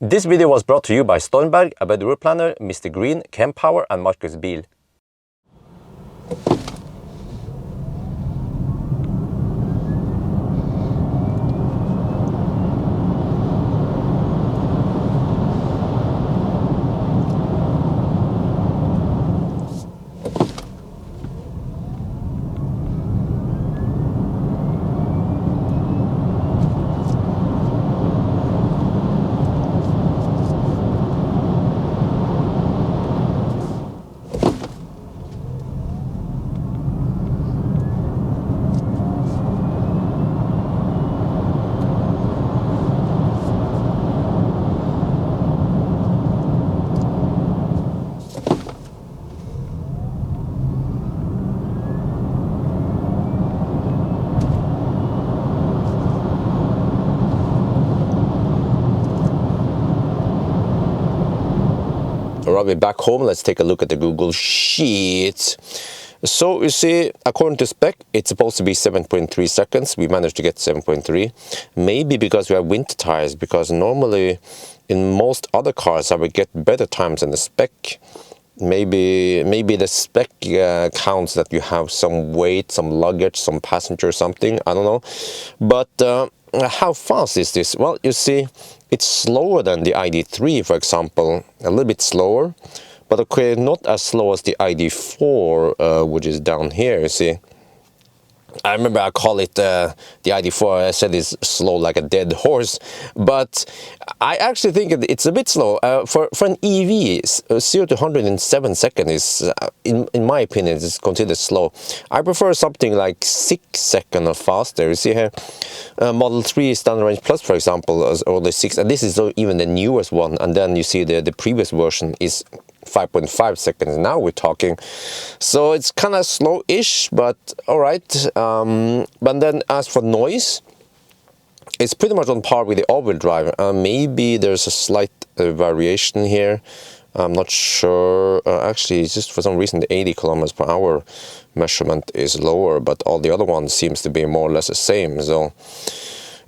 This video was brought to you by Stormberg, a better route planner, MisterGreen, Kempower and Marcus Bil. Alright, we're back home. Let's take a look at the Google Sheets. So you see, according to spec, it's supposed to be 7.3 seconds. We managed to get 7.3. Maybe because we have winter tires, because normally in most other cars I would get better times than the spec. Maybe the spec counts that you have some weight, some luggage, some passenger, something. I don't know. But how fast is this? Well, you see, it's slower than the ID3, for example, a little bit slower, but okay, not as slow as the ID4, which is down here, you see. I remember I call it the ID4, I said it's slow like a dead horse, but I actually think it's a bit slow. For an EV, 0 to 100 in 7 seconds is, in my opinion, is considered slow. I prefer something like 6 seconds or faster. You see here, Model 3 Standard Range Plus, for example, is only 6, and this is even the newest one, and then you see the previous version is 5.5 seconds. Now we're talking, so it's kind of slow-ish, but all right. But then as for noise, it's pretty much on par with the all-wheel drive. Maybe there's a slight variation here. I'm not sure. Actually, it's just for some reason the 80 kilometers per hour measurement is lower, but all the other ones seems to be more or less the same. So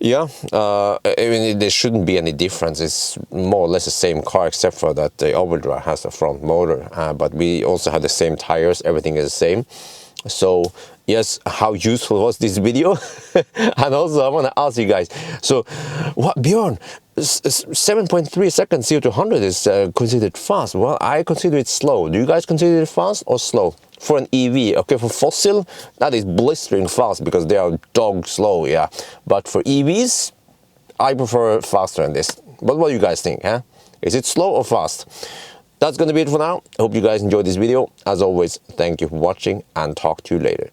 yeah, I mean, there shouldn't be any difference. It's more or less the same car, except for that the all-wheel drive has a front motor, but we also have the same tires. Everything is the same. So yes, how useful was this video? And also I want to ask you guys, so what, Bjørn, 7.3 seconds 0 to 100 is considered fast. Well, I consider it slow. Do you guys consider it fast or slow? For an EV, okay, for fossil, that is blistering fast because they are dog slow, yeah. But for EVs, I prefer faster than this. But what do you guys think, huh? Is it slow or fast? That's going to be it for now. I hope you guys enjoyed this video. As always, thank you for watching and talk to you later.